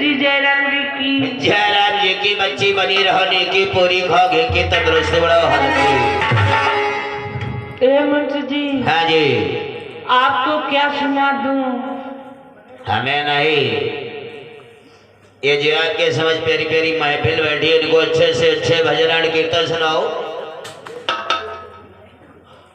जी जयराम जी की। जयराम जी की बच्ची बनी रहने की पूरी भागे की तंदुरुस्त बड़ा हंसी। मंत्री जी। हाँ जी। आपको क्या सुना दूं? हमें नहीं, ये जो आपके समझ पेरी पेरी महफिल बैठी इनको अच्छे से अच्छे भजन कीर्तन सुनाओ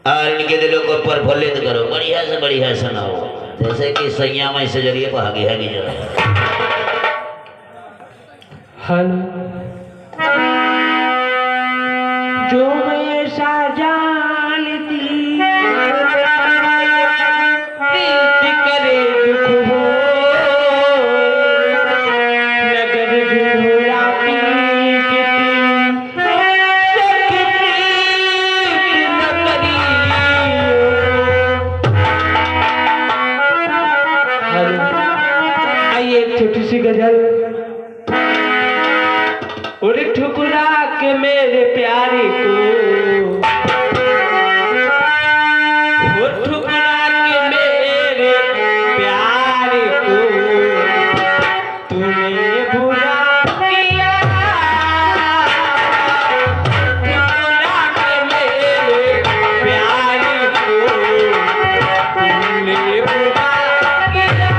और इनके दिलों को प्रफुल्लित करो, बढ़िया से बढ़िया सुनाओ, जैसे कि सैया में से जरिए भागी है जरा। हेलो, जो ऐसा जानती प्रीत करे दुख हो, नगर ढूंढाती छोटी सी गजल। और ठुकरा के मेरे प्यारे को, ठुकरा के मेरे प्यारे को तूने बुरा किया, ठुकरा के मेरे प्यारे को तूने बुरा किया।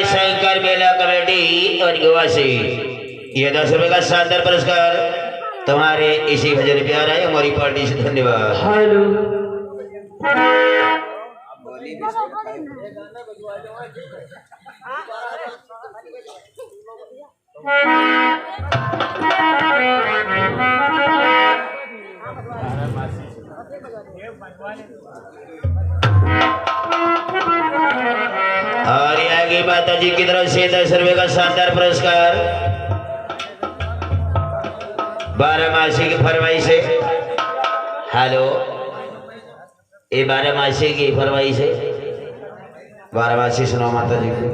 शंकर मेला कमेटी और गोवा से ये 10 रुपए का शानदार पुरस्कार तुम्हारे इसी भजन प्यार है। हमारी पार्टी से धन्यवाद। हेलो, ये आगे माता जी की तरफ से 10 रुपए का शानदार पुरस्कार। 12 मासी की फरमाइश है। हेलो, ये 12 मासी की फरमाइश है। 12 मासी सुनाओ माता जी को।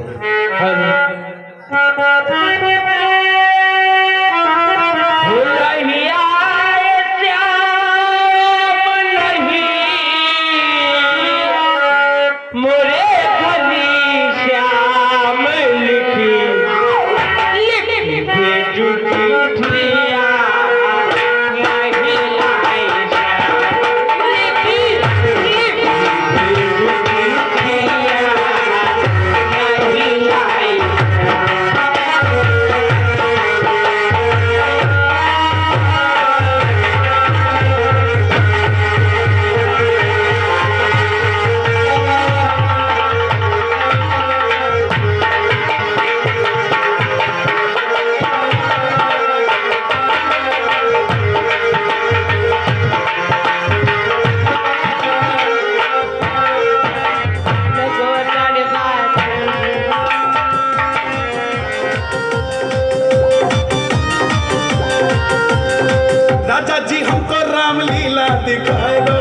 राजा जी हमको रामलीला दिखाए दो,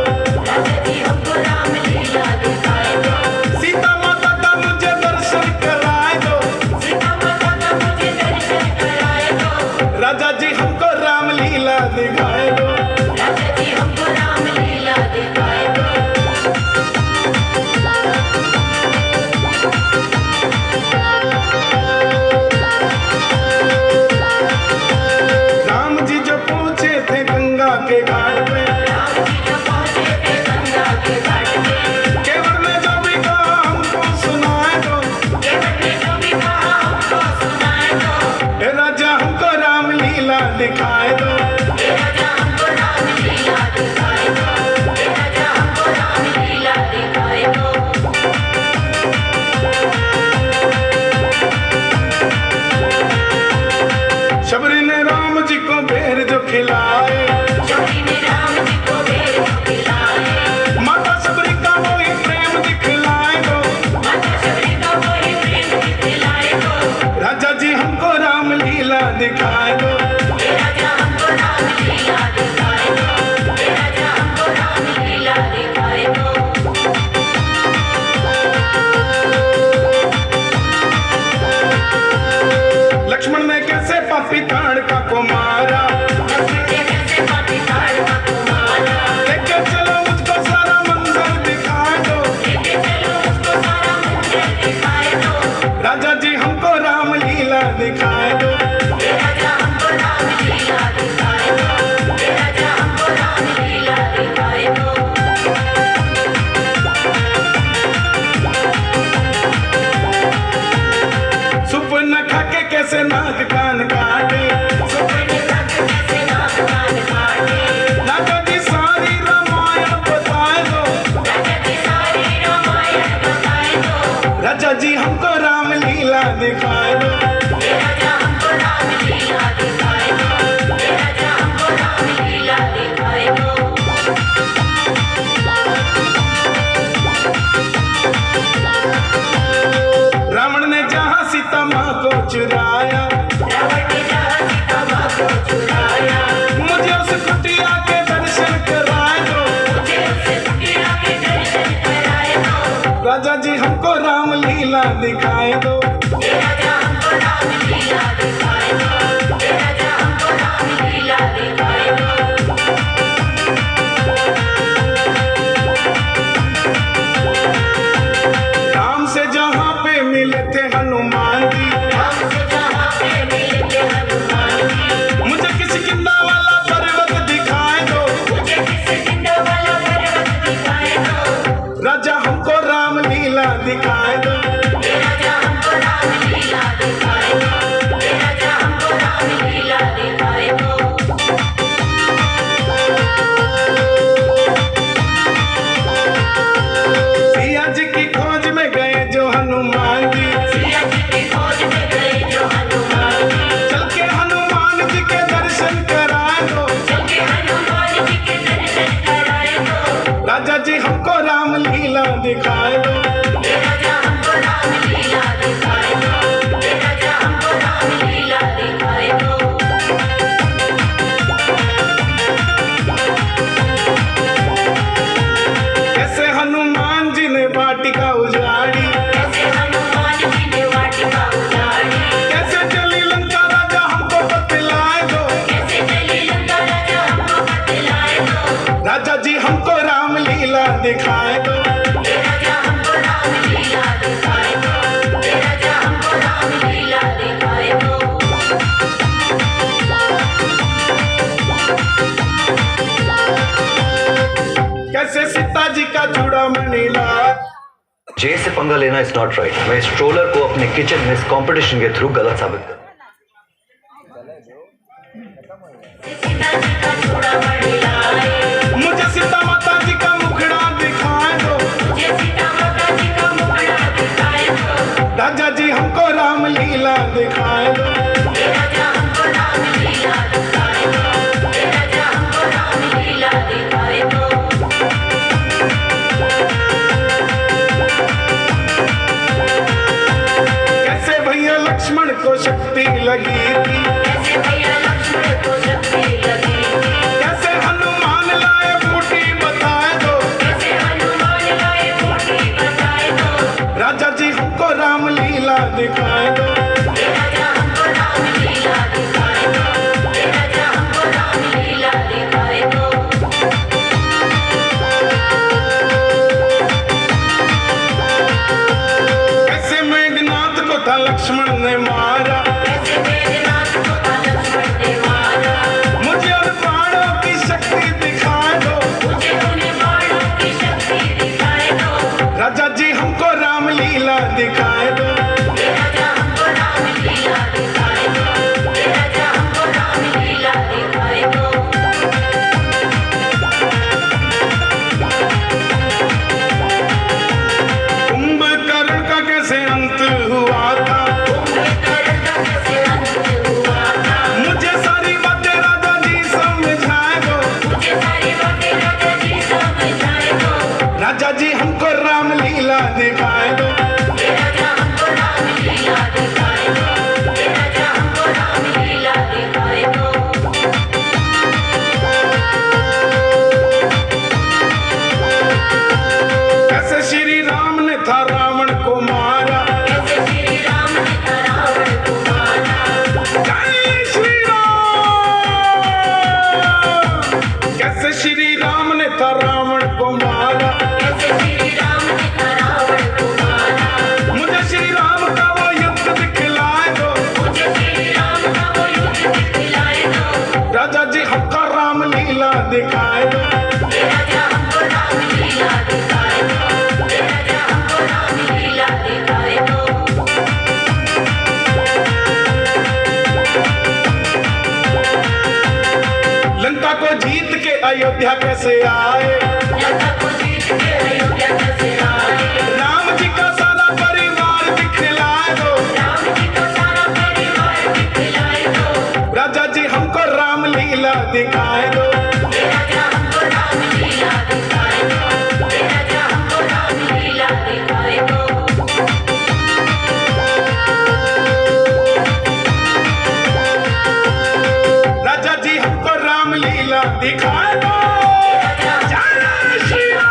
सीता माता का मुझे दर्शन कराए दो, राजा जी हमको रामलीला दिखाए दो। राम जी जो पहुंचे थे गंगा के घाट पे, केवल में जो भी कहा हमको सुनाए दो, ए राजा हमको रामलीला दिखाए दो। शबरी ने राम जी को बेर जो खिलाए, माता शबरी का वही प्रेम दिखलाए दो, राजा जी हमको रामलीला दिखाए दो। लक्ष्मण ने कैसे पापी ताड़का को मारा, लेके चलो मुझको सारा मंजर दिखाए दो, राजा जी हमको रामलीला दिखाए दो। सुप न खाके कैसे नाक कान काटे, राजा जी सारी रामायण बताए दो, राजा जी हमको रामलीला दिखाए दो। रावण ने जहाँ सीता माँ को चुराया, मुझे उस कुटिया के दर्शन कराए दो, राजा जी हमको रामलीला दिखाए दो। राम से जहाँ पे मिले थे हनुमान जी, मुझे किसी किंदा वाला पर्वत दिखाए दो, राजा हमको रामलीला दिखाए दो। सिया जी की खोज में गए जो हनुमान जी, चल के हनुमान जी के दर्शन कराए दो, राजा जी हमको रामलीला दिखाए दो। जे से पंगा लेना इज नॉट राइट। मैं इस ट्रोलर को अपने किचन में इस कंपटीशन के थ्रू गलत साबित कर। मुझे सीता माता जी का मुखड़ा दिखाए दो, राजा जी हमको रामलीला दिखाए दो। कैसे भैया लक्ष्मण को शक्ति लगी थी, कैसे हनुमान लाए बूटी बताए दो, राजा जी हमको रामलीला दिखाए दो। कैसे मेघनाथ को था लक्ष्मण ने मारा, मुझे और प्राणों की शक्ति दिखाए दो, राजा जी हमको रामलीला दिखाए दो। कुंभकर्ण का कैसे अंत हुआ था, मुझे सारी बातें राजा जी समझाए दो, राजा जी हमको रामलीला दिखाए दो। कैसे श्री राम ने था रावण को मारा, जय श्री राम। कैसे श्री राम ने था रावण को मारा, मुझे श्री राम का वो युद्ध दिखलाए दो, राजा जी हमको रामलीला दिखाए दो। लंका को जीत के अयोध्या कैसे आए, राम जी का सारा परिवार दिखलाए दो, राजा जी हमको रामलीला दिखाए दो। राजा जी हमको रामलीला दिखाए दो। जय श्री राम।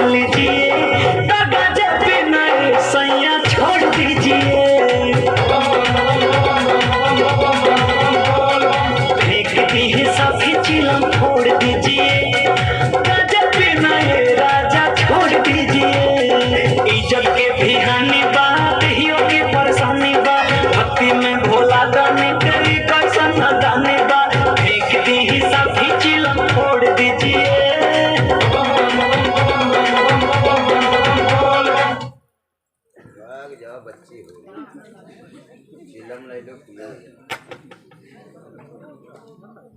लीजिए, गाजा पीना ये सैया छोड़ दीजिए। फेंक दी है सभी चिलम फोड़ दीजिए, गाजा पीना ये राजा छोड़ दीजिए। इज्जत के भी हानि बा, देहियों की परेशानी बा, भक्ति में भोला दानी तेरी कैसन दानी बा। फेंक दी ही सभी चिलम फोड़ दीजिए।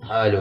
हेलो